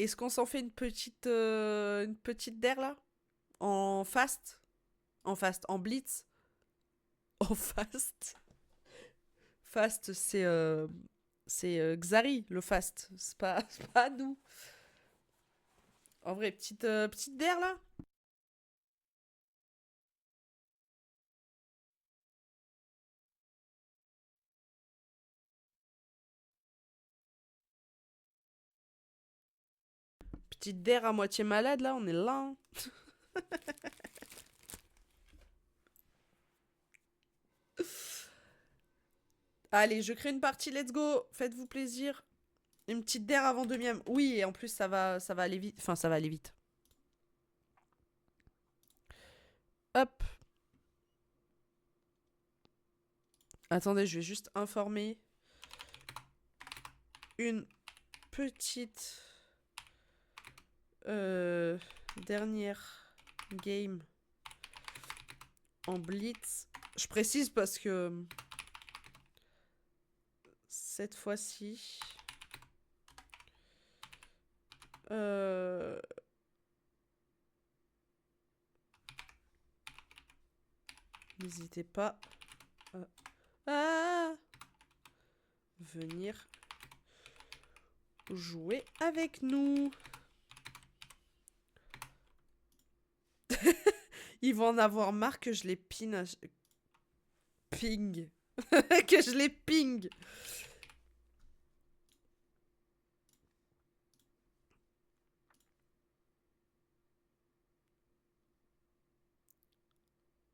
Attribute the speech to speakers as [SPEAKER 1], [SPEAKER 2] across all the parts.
[SPEAKER 1] Est-ce qu'on s'en fait une petite der là? En fast? En fast, en blitz? En fast? Fast, c'est Xari, le fast. C'est pas nous. En vrai, petite der là? Petite der à moitié malade là, on est là, hein. Allez, je crée une partie, let's go. Faites-vous plaisir. Une petite der avant deuxième. Oui, et en plus ça va aller vite. Enfin, ça va aller vite. Hop. Attendez, je vais juste informer une petite dernière game en blitz. Je précise parce que cette fois-ci, n'hésitez pas à venir jouer avec nous. Ils vont en avoir marre que je les ping. Que je les ping.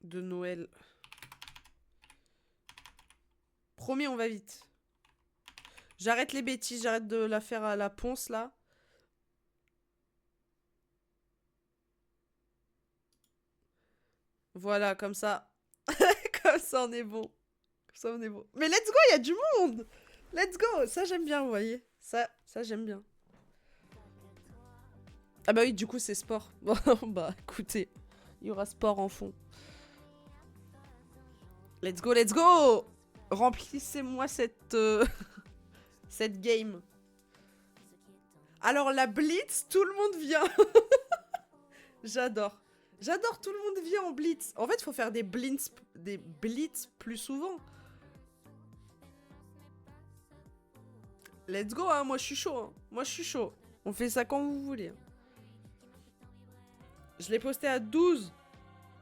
[SPEAKER 1] De Noël. Promis, on va vite. J'arrête les bêtises, j'arrête de la faire à la ponce là. Voilà, comme ça. Comme ça, on est bon. Comme ça, on est bon. Mais let's go, il y a du monde. Let's go. Ça, j'aime bien, vous voyez. Ça j'aime bien. Ah bah oui, du coup, c'est sport. Bon, bah, écoutez. Il y aura sport en fond. Let's go, let's go. Remplissez-moi cette game. Alors, la blitz, tout le monde vient. J'adore. J'adore, tout le monde vient en blitz. En fait, il faut faire des blitz plus souvent. Let's go, hein. Moi, je suis chaud. Hein. Moi, je suis chaud. On fait ça quand vous voulez. Je l'ai posté à 12.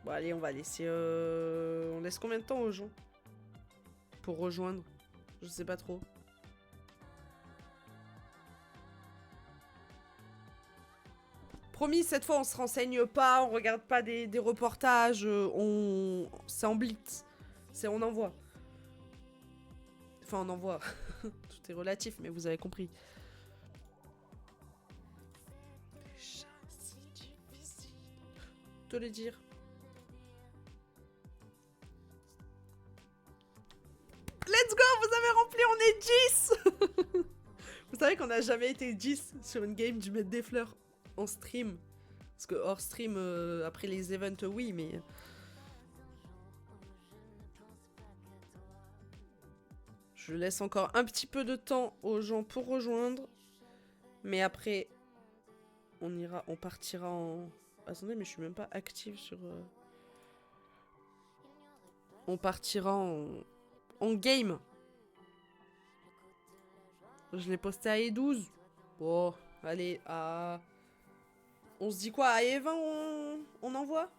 [SPEAKER 1] Bon, allez, on va laisser... On laisse combien de temps aux gens pour rejoindre? Je sais pas trop. Promis, cette fois, on se renseigne pas, on regarde pas des reportages, c'est en blitz. C'est on envoie. Enfin, on envoie. Tout est relatif, mais vous avez compris. Déjà, si difficile. Te le dire. Let's go, vous avez rempli, on est 10. Vous savez qu'on n'a jamais été 10 sur une game du Mettre des Fleurs en stream. Parce que hors stream, après les events, oui, mais... Je laisse encore un petit peu de temps aux gens pour rejoindre. Mais après, on partira en... Attendez, mais je suis même pas active sur... On partira en game. Je l'ai posté à E12. Bon, allez, à... On se dit quoi? À E20, on envoie?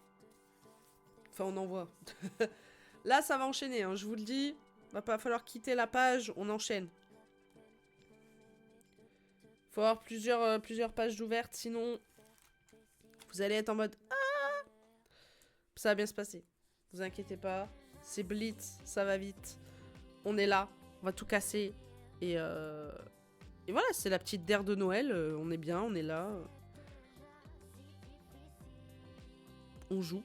[SPEAKER 1] Enfin, on envoie. Là, ça va enchaîner, hein, je vous le dis. Va pas falloir quitter la page, on enchaîne. Faut avoir plusieurs pages ouvertes, sinon... Vous allez être en mode... Ah, ça va bien se passer. Vous inquiétez pas. C'est blitz, ça va vite. On est là, on va tout casser. Et voilà, c'est la petite der de Noël. On est bien, on est là. On joue.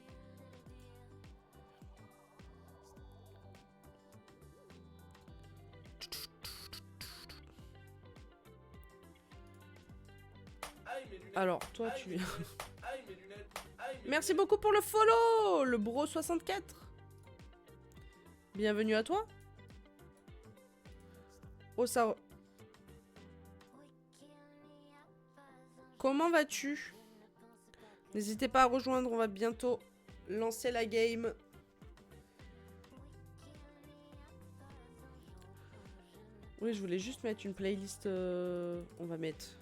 [SPEAKER 1] Alors, toi, tu... Merci beaucoup pour le follow, le bro 64. Bienvenue à toi. Oh, ça... comment vas-tu? N'hésitez pas à rejoindre, on va bientôt lancer la game. Oui, je voulais juste mettre une playlist. On va mettre.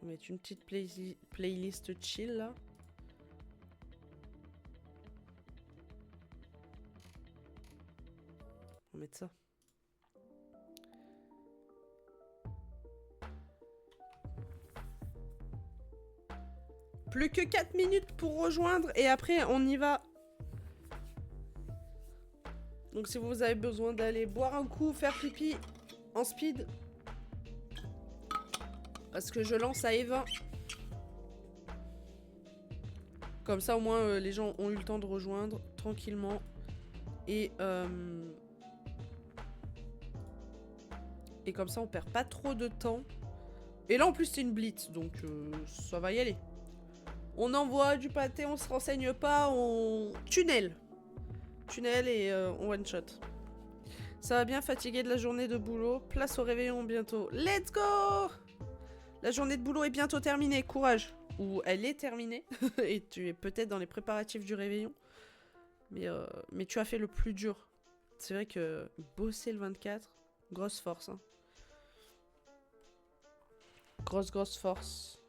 [SPEAKER 1] On va mettre une petite playlist chill là. On va mettre ça. Plus que 4 minutes pour rejoindre et après on y va. Donc si vous avez besoin d'aller boire un coup, faire pipi en speed. Parce que je lance à Eva. Comme ça au moins les gens ont eu le temps de rejoindre tranquillement. Et comme ça on perd pas trop de temps. Et là en plus c'est une blitz donc ça va y aller. On envoie du pâté, on se renseigne pas, on tunnel. Tunnel et on one shot. Ça va bien, fatigué de la journée de boulot. Place au réveillon bientôt. Let's go! La journée de boulot est bientôt terminée, courage. Ou elle est terminée. Et tu es peut-être dans les préparatifs du réveillon. Mais tu as fait le plus dur. C'est vrai que bosser le 24, grosse force. Hein. Grosse force.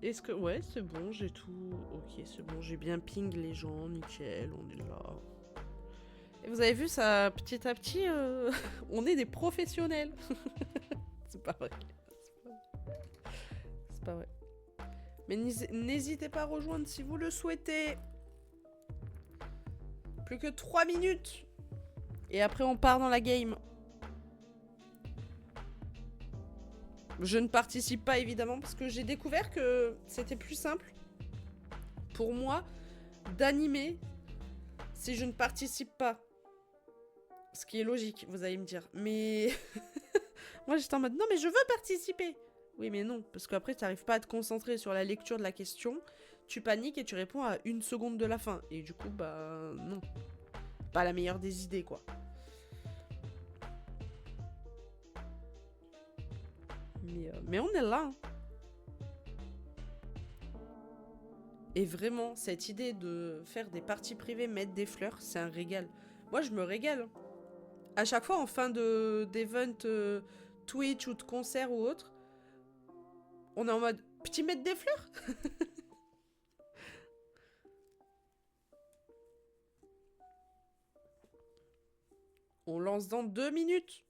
[SPEAKER 1] Est-ce que... Ouais, c'est bon, j'ai tout... Ok, c'est bon, j'ai bien ping les gens, nickel, on est là. Et vous avez vu ça, petit à petit, on est des professionnels. C'est pas vrai. C'est pas vrai. Mais n'hésitez pas à rejoindre si vous le souhaitez. Plus que 3 minutes. Et après, on part dans la game. Je ne participe pas, évidemment, parce que j'ai découvert que c'était plus simple pour moi d'animer si je ne participe pas. Ce qui est logique, vous allez me dire. Mais moi, j'étais en mode, non, mais je veux participer. Oui, mais non, parce qu'après, tu n'arrives pas à te concentrer sur la lecture de la question. Tu paniques et tu réponds à 1 seconde de la fin. Et du coup, bah, non. Pas la meilleure des idées, quoi. Mais on est là. Hein. Et vraiment, cette idée de faire des parties privées, mettre des fleurs, c'est un régal. Moi, je me régale. Hein. À chaque fois, en fin d'event Twitch ou de concert ou autre, on est en mode, petit mettre des fleurs. On lance dans 2 minutes.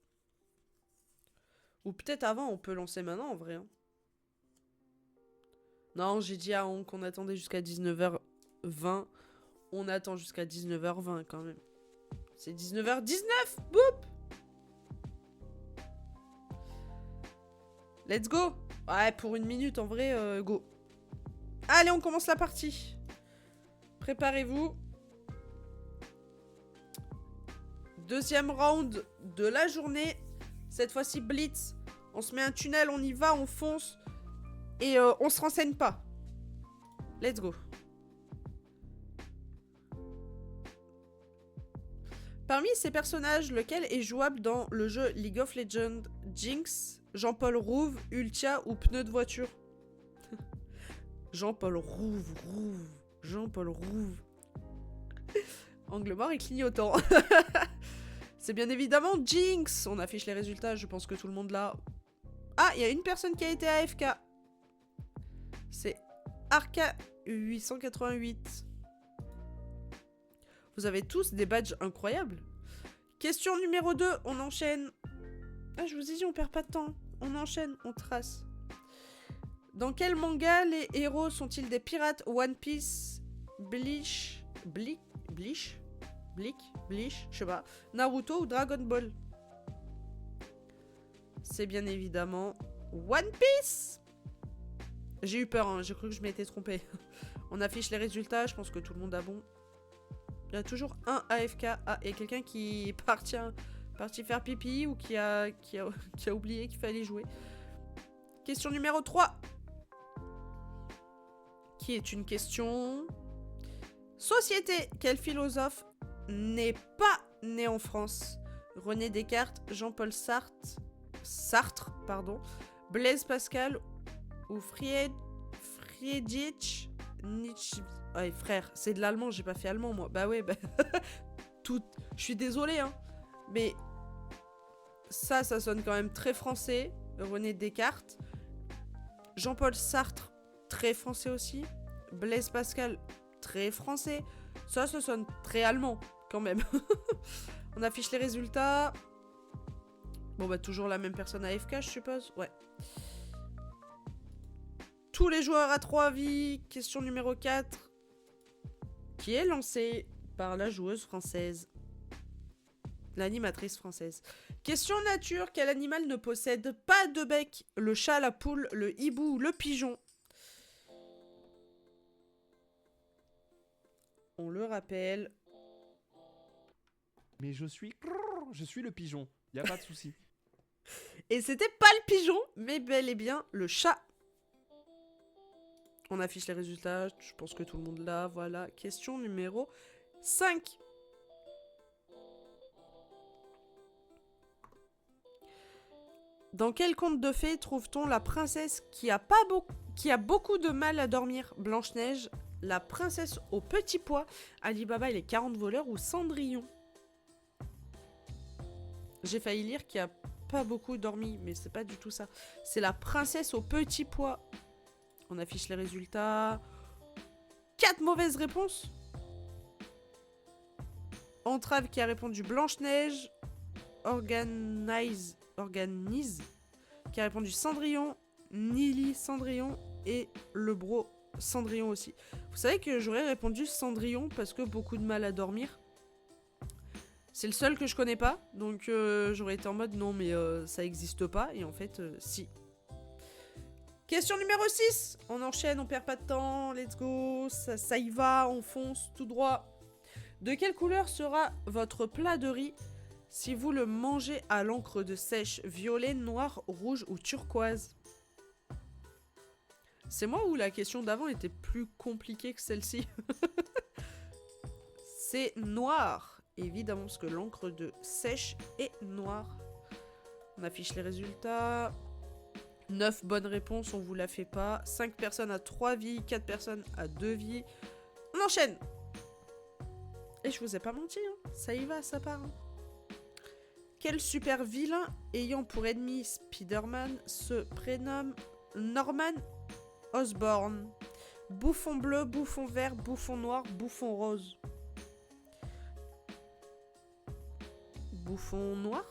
[SPEAKER 1] Ou peut-être avant, on peut lancer maintenant en vrai. Hein. Non, j'ai dit à On qu'on attendait jusqu'à 19h20. On attend jusqu'à 19h20 quand même. C'est 19h19. Boop. Let's go. Ouais, pour 1 minute en vrai, go. Allez, on commence la partie. Préparez-vous. Deuxième round de la journée. Cette fois-ci, blitz. On se met un tunnel, on y va, on fonce. Et on se renseigne pas. Let's go. Parmi ces personnages, lequel est jouable dans le jeu League of Legends? Jinx, Jean-Paul Rouve, Ultia ou pneu de voiture? Jean-Paul Rouve. Jean-Paul Rouve. Angle mort et clignotant. C'est bien évidemment Jinx. On affiche les résultats, je pense que tout le monde l'a. Ah, il y a une personne qui a été AFK. C'est Arca888. Vous avez tous des badges incroyables. Question numéro 2, on enchaîne. Ah, je vous ai dit, on perd pas de temps. On enchaîne, on trace. Dans quel manga les héros sont-ils des pirates? One Piece, Bleach, je sais pas. Naruto ou Dragon Ball? C'est bien évidemment One Piece. J'ai eu peur, hein, j'ai cru que je m'étais trompée. On affiche les résultats, je pense que tout le monde a bon. Il y a toujours un AFK. Ah, et quelqu'un qui est parti faire pipi ou qui a oublié qu'il fallait jouer. Question numéro 3. Qui est une question... Société. Quel philosophe n'est pas né en France? René Descartes, Jean-Paul Sartre, Blaise Pascal ou Friedrich Nietzsche. Ouais, frère, c'est de l'allemand, j'ai pas fait allemand moi. Bah ouais, bah... tout... Je suis désolée, hein. Mais ça sonne quand même très français. René Descartes. Jean-Paul Sartre, très français aussi. Blaise Pascal, très français. Ça sonne très allemand, quand même. On affiche les résultats. Bon, bah, toujours la même personne AFK, je suppose. Ouais. Tous les joueurs à 3 vies. Question numéro 4. Qui est lancée par la joueuse française. L'animatrice française. Question nature. Quel animal ne possède pas de bec? Le chat, la poule, le hibou, le pigeon. On le rappelle.
[SPEAKER 2] Mais je suis le pigeon. Y a pas de souci.
[SPEAKER 1] Et c'était pas le pigeon, mais bel et bien le chat. On affiche les résultats. Je pense que tout le monde l'a. Voilà. Question numéro 5. Dans quel conte de fées trouve-t-on la princesse qui a beaucoup de mal à dormir? Blanche-Neige, la princesse au petit pois, Ali Baba et les 40 voleurs ou Cendrillon? J'ai failli lire qu'il n'y a pas beaucoup dormi, mais c'est pas du tout ça. C'est la princesse au petit pois. On affiche les résultats. 4 mauvaises réponses. Entrave qui a répondu Blanche-Neige. Organise qui a répondu Cendrillon. Nili Cendrillon et le bro Cendrillon aussi. Vous savez que j'aurais répondu Cendrillon parce que beaucoup de mal à dormir. C'est le seul que je connais pas, donc j'aurais été en mode non mais ça existe pas, et en fait si. Question numéro 6. On enchaîne, on perd pas de temps, let's go, ça y va, on fonce tout droit. De quelle couleur sera votre plat de riz si vous le mangez à l'encre de sèche? Violet, noir, rouge ou turquoise? C'est moi ou la question d'avant était plus compliquée que celle-ci? C'est noir. Évidemment, parce que l'encre de sèche est noire. On affiche les résultats. 9 bonnes réponses, on vous la fait pas. 5 personnes à 3 vies, 4 personnes à 2 vies. On enchaîne. Et je vous ai pas menti, hein. Ça y va, ça part. Hein. Quel super vilain ayant pour ennemi Spider-Man se prénomme Norman Osborn? Bouffon bleu, bouffon vert, bouffon noir, bouffon rose. Bouffon noir?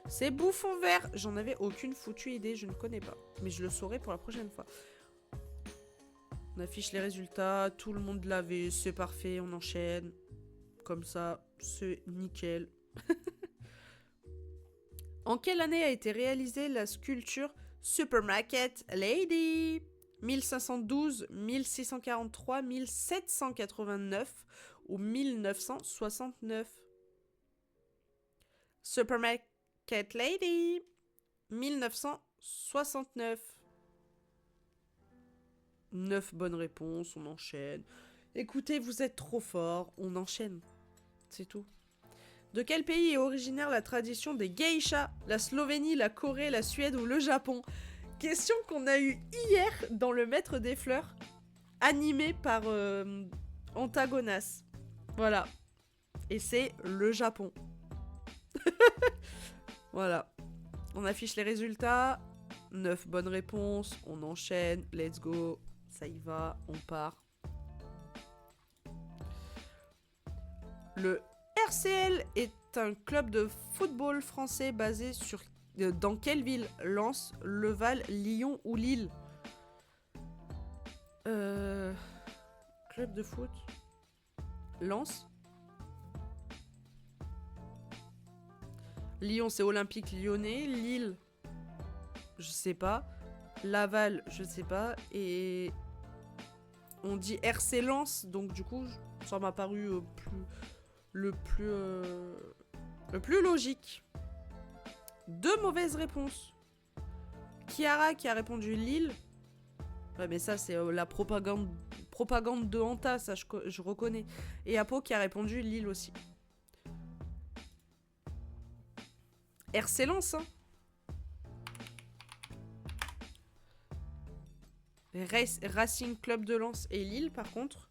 [SPEAKER 1] C'est bouffon vert. J'en avais aucune foutue idée, je ne connais pas. Mais je le saurai pour la prochaine fois. On affiche les résultats, tout le monde l'avait, c'est parfait, on enchaîne. Comme ça, c'est nickel. En quelle année a été réalisée la sculpture Supermarket Lady? 1512, 1643, 1789 ou 1969? Supermarket Lady, 1969. 9 bonnes réponses, on enchaîne. Écoutez, vous êtes trop forts, on enchaîne. C'est tout. De quel pays est originaire la tradition des geishas? La Slovénie, la Corée, la Suède ou le Japon? Question qu'on a eue hier dans Le Maître des Fleurs, animé par Antagonas. Voilà. Et c'est le Japon. Voilà. On affiche les résultats. 9 bonnes réponses. On enchaîne. Let's go. Ça y va. On part. Le RCL est un club de football français basé sur... dans quelle ville? Lens, Laval, Lyon ou Lille? Club de foot. Lens. Lyon, c'est Olympique Lyonnais. Lille, je sais pas. Laval, je sais pas. Et on dit RC Lens, donc du coup, Ça m'a paru le plus logique. 2 mauvaises réponses. Chiara qui a répondu Lille. Ouais, mais ça, c'est la propagande de Hanta, ça, je reconnais. Et Apo qui a répondu Lille aussi. RC Lens, hein. Racing Club de Lens et Lille, par contre.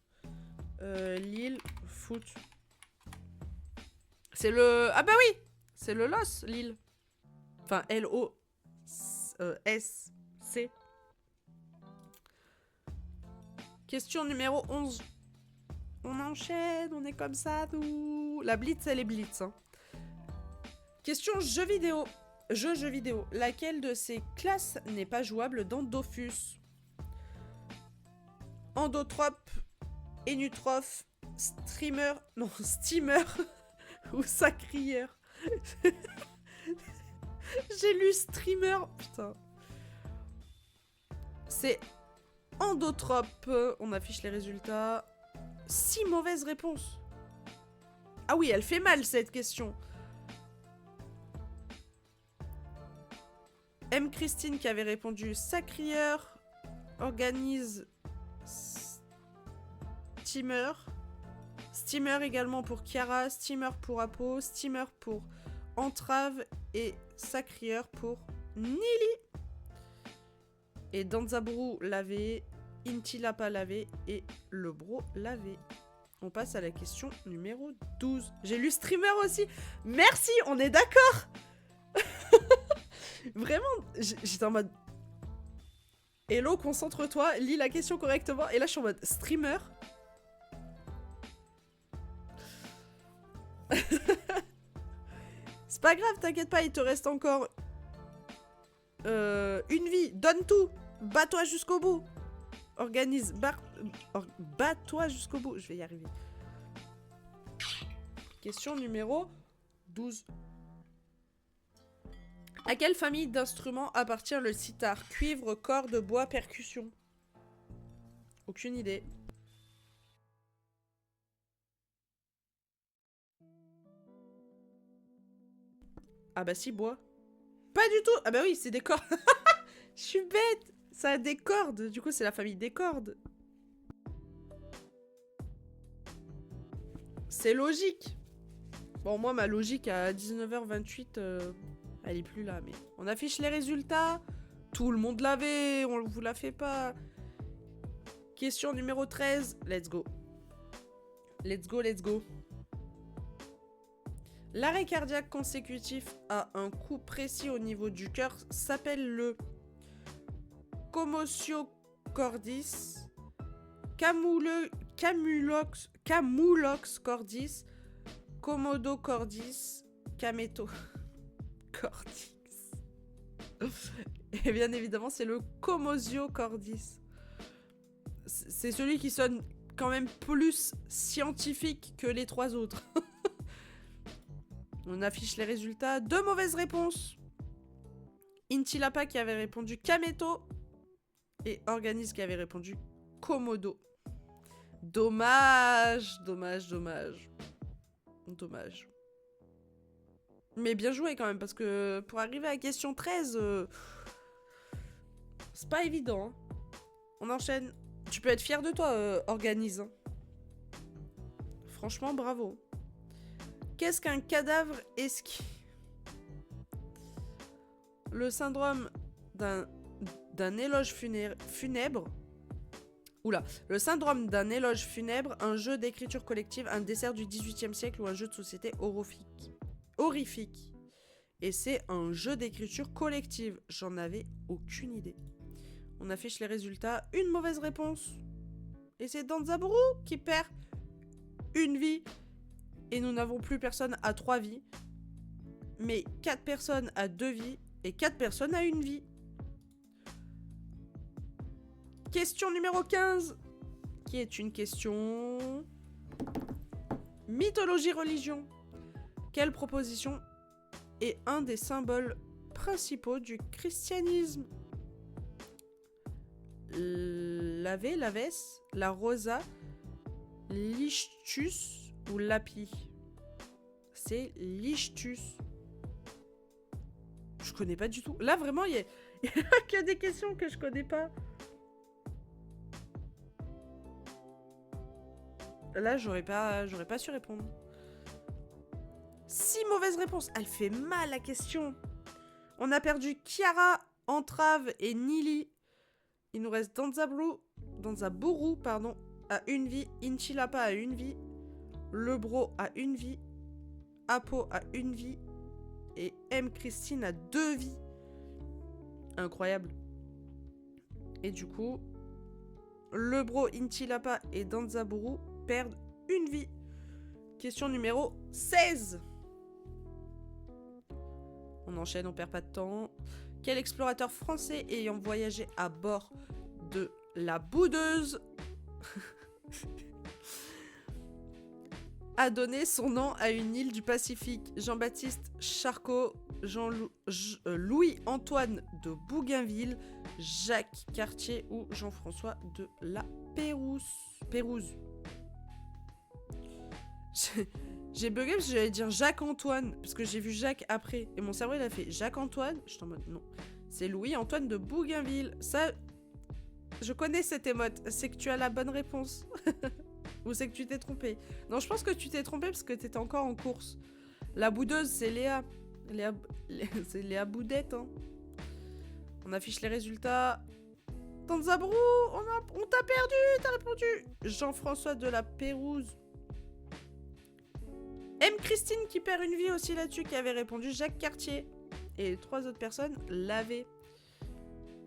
[SPEAKER 1] Lille, foot. C'est le... Ah bah oui, c'est le LOS, Lille. Enfin, L-O-S-C. Question numéro 11. On enchaîne, on est comme ça, nous. La blitz, elle est blitz. Hein. Question jeux vidéo. Jeux vidéo. Laquelle de ces classes n'est pas jouable dans Dofus? Endotrope, Enutrophe, Steamer ou Sacrieur. J'ai lu streamer, putain. C'est Endotrope. On affiche les résultats. 6 mauvaises réponses. Ah oui, elle fait mal cette question. M. Christine qui avait répondu Sacrieur. Organise Steamer. Steamer également pour Chiara. Steamer pour Apo. Steamer pour Entrave. Et Sacrieur pour Nili. Et Danzabrou lavé. Intilapa lavé. Et Lebro lavé. On passe à la question numéro 12. J'ai lu streamer aussi. Merci, on est d'accord. Vraiment, j'étais en mode... Hello, concentre-toi, lis la question correctement. Et là, je suis en mode streamer. C'est pas grave, t'inquiète pas, il te reste encore une vie. Donne tout. Bats-toi jusqu'au bout. Organise. Bats-toi jusqu'au bout. Je vais y arriver. Question numéro 12. À quelle famille d'instruments appartient le sitar? Cuivre, corde, bois, percussion. Aucune idée. Ah bah si, bois. Pas du tout. Ah bah oui, c'est des cordes. Je suis bête. Ça a des cordes. Du coup, c'est la famille des cordes. C'est logique. Bon, moi, ma logique à 19h28... elle est plus là, mais... On affiche les résultats. Tout le monde l'avait. On vous la fait pas. Question numéro 13. Let's go. Let's go, let's go. L'arrêt cardiaque consécutif à un coup précis au niveau du cœur s'appelle le commotio cordis, camulox cordis, commodo cordis, cameto cordis. Et bien évidemment, c'est le commotio cordis. C'est celui qui sonne quand même plus scientifique que les 3 autres. On affiche les résultats. 2 mauvaises réponses. Intilapa qui avait répondu Kameto. Et Organise qui avait répondu Komodo. Dommage. Dommage. Mais bien joué quand même, parce que pour arriver à la question 13, c'est pas évident. Hein. On enchaîne. Tu peux être fier de toi, Organise. Franchement, bravo. Qu'est-ce qu'un cadavre esquis? Le syndrome d'un éloge funèbre. Oula. Le syndrome d'un éloge funèbre, un jeu d'écriture collective, un dessert du XVIIIe siècle ou un jeu de société horrifique. Et c'est un jeu d'écriture collective. J'en avais aucune idée. On affiche les résultats. Une mauvaise réponse. Et c'est Danzabrou qui perd une vie. Et nous n'avons plus personne à 3 vies. Mais 4 personnes à 2 vies. Et 4 personnes à 1 vie. Question numéro 15. Qui est une question... Mythologie religion. Quelle proposition est un des symboles principaux du christianisme? L'Ave, la Rosa, Lichtus ou Lapi? C'est Lichtus. Je connais pas du tout. Là, vraiment, il y a que des questions que je connais pas. Là, j'aurais pas su répondre. 6 mauvaises réponses. Elle fait mal, la question. On a perdu Kiara, Entrave et Nili. Il nous reste Danzaburu, pardon, à 1 vie. Inchilapa à 1 vie. Lebro à 1 vie. Apo à 1 vie. Et M. Christine à 2 vies. Incroyable. Et du coup, Lebro, Inchilapa et Danzaburu perdent 1 vie. Question numéro 16. On enchaîne, on perd pas de temps. Quel explorateur français ayant voyagé à bord de la Boudeuse a donné son nom à une île du Pacifique? Jean-Baptiste Charcot, Louis-Antoine de Bougainville, Jacques Cartier ou Jean-François de la Pérouse. J'ai bugué parce que j'allais dire Jacques-Antoine, parce que j'ai vu Jacques après. Et mon cerveau, il a fait Jacques-Antoine. Je suis en mode, non. C'est Louis-Antoine de Bougainville. Ça, je connais cette émote. C'est que tu as la bonne réponse. Ou c'est que tu t'es trompé. Non, je pense que tu t'es trompé parce que t'étais encore en course. La boudeuse, c'est Léa. C'est Léa Boudette, hein. On affiche les résultats. Tanzabrou, on t'a perdu, t'as répondu. Jean-François de la Pérouse. M. Christine qui perd 1 vie aussi là-dessus, qui avait répondu Jacques Cartier. Et 3 autres personnes l'avaient.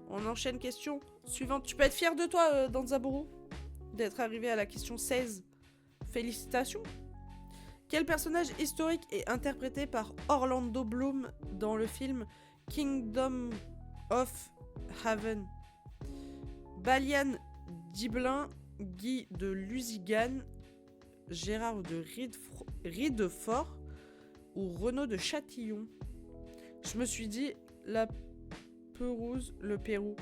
[SPEAKER 1] On enchaîne question suivante. Tu peux être fier de toi, Danzaburu, d'être arrivé à la question 16. Félicitations. Quel personnage historique est interprété par Orlando Bloom dans le film Kingdom of Heaven? Balian Dibelin, Guy de Lusignan, Gérard de Ridefort ou Renaud de Châtillon? Je me suis dit la Pérouse, le Pérou.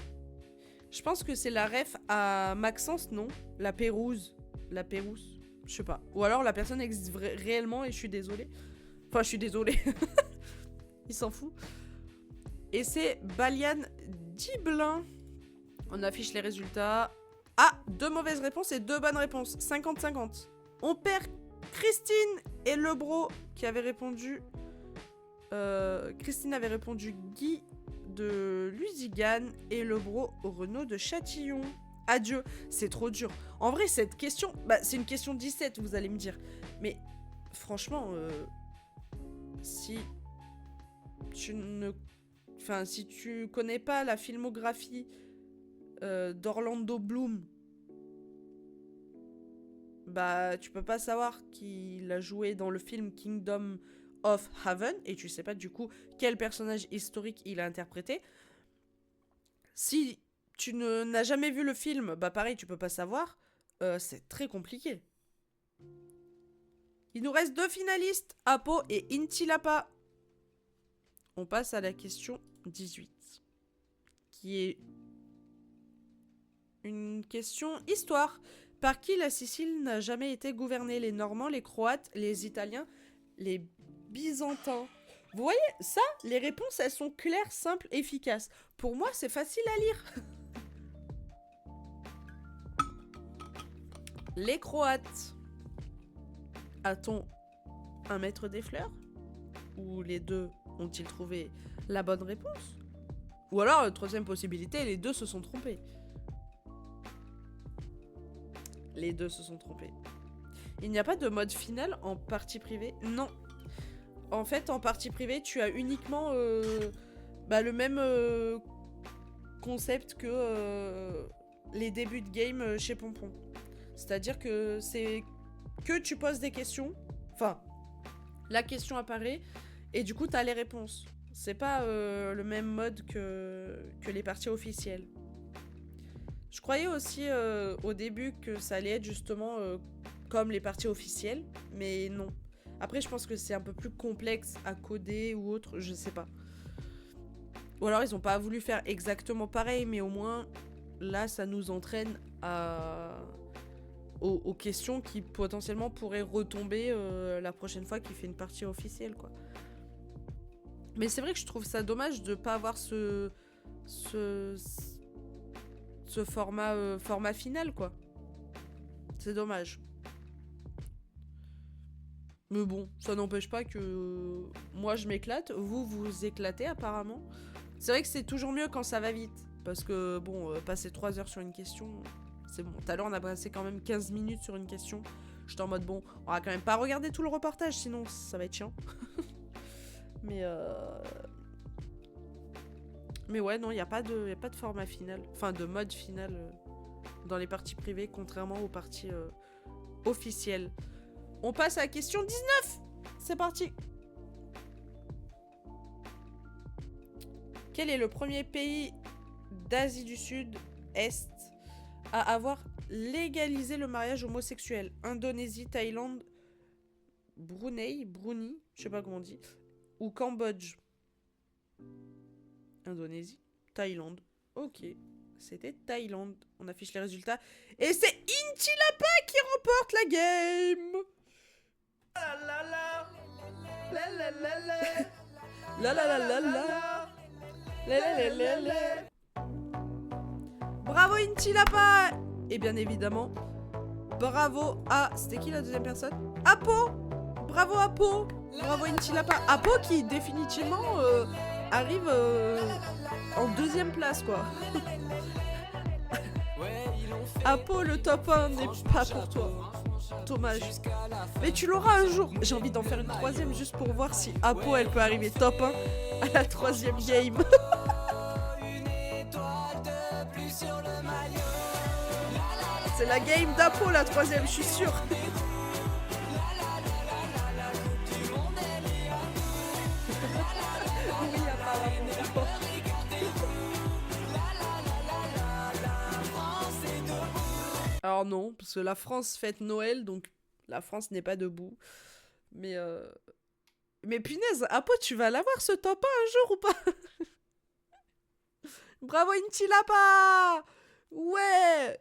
[SPEAKER 1] Je pense que c'est la ref à Maxence, non? La Pérouse. La Pérouse. Je sais pas. Ou alors la personne existe réellement et je suis désolée. Enfin, je suis désolée. Il s'en fout. Et c'est Balian Dibelin. On affiche les résultats. Ah, 2 mauvaises réponses et 2 bonnes réponses. 50-50. On perd Christine et Lebro qui avait répondu. Christine avait répondu Guy de Lusignan et Lebro Renaud de Châtillon. Adieu, c'est trop dur. En vrai, cette question, c'est une question 17, vous allez me dire. Mais franchement, si tu connais pas la filmographie d'Orlando Bloom, tu peux pas savoir qu'il a joué dans le film Kingdom of Heaven et tu sais pas du coup quel personnage historique il a interprété. Si tu n'as jamais vu le film, pareil, tu peux pas savoir. C'est très compliqué. Il nous reste 2 finalistes, Apo et Intilapa. On passe à la question 18, qui est une question histoire. Par qui la Sicile n'a jamais été gouvernée? Les Normands, les Croates, les Italiens, les Byzantins. Vous voyez, ça, les réponses, elles sont claires, simples, efficaces. Pour moi, c'est facile à lire. Les Croates. A-t-on un maître des fleurs? Ou les deux ont-ils trouvé la bonne réponse? Ou alors, troisième possibilité, les deux se sont trompés. Les deux se sont trompés. Il n'y a pas de mode final en partie privée? Non. En fait, en partie privée, tu as uniquement le même concept que les débuts de game chez Pompon. C'est-à-dire que c'est que tu poses des questions. Enfin, la question apparaît et du coup, tu as les réponses. C'est pas le même mode que les parties officielles. Je croyais aussi au début que ça allait être justement comme les parties officielles, mais non. Après, je pense que c'est un peu plus complexe à coder ou autre, je sais pas. Ou alors, ils ont pas voulu faire exactement pareil, mais au moins, là, ça nous entraîne aux questions qui potentiellement pourraient retomber la prochaine fois qu'il fait une partie officielle, quoi. Mais c'est vrai que je trouve ça dommage de pas avoir ce format final, quoi. C'est dommage. Mais bon, ça n'empêche pas que moi je m'éclate, vous vous éclatez apparemment. C'est vrai que c'est toujours mieux quand ça va vite. Parce que bon, passer 3 heures sur une question, c'est bon. Tout à l'heure on a passé quand même 15 minutes sur une question. J'étais en mode bon, on va quand même pas regarder tout le reportage, sinon ça va être chiant. Mais ouais, non, il n'y a pas de format final. Enfin, de mode final dans les parties privées, contrairement aux parties officielles. On passe à la question 19. C'est parti. Quel est le premier pays d'Asie du Sud-Est à avoir légalisé le mariage homosexuel? Indonésie, Thaïlande, Brunei, je sais pas comment on dit, ou Cambodge? Indonésie, Thaïlande. Ok, c'était Thaïlande. On affiche les résultats. Et c'est Inti Lapa qui remporte la game. La la la. La la la la. La la la la la. La la la la la. Bravo Inti Lapa. Et bien évidemment, bravo à... C'était qui la deuxième personne? Apo. Bravo Apo. Bravo Inti Lapa. Apo qui définitivement arrive en deuxième place, quoi. Apo, le top 1 n'est pas pour toi. Dommage. Mais tu l'auras un jour. J'ai envie d'en faire une troisième juste pour voir si Apo, elle peut arriver top 1 à la troisième game. C'est la game d'Apo, la troisième, je suis sûre. Oui, apparemment. Alors non, parce que la France fête Noël, donc la France n'est pas debout. Mais punaise, Apo, tu vas l'avoir ce top 1 un jour ou pas? Bravo Inti Lapa. Ouais.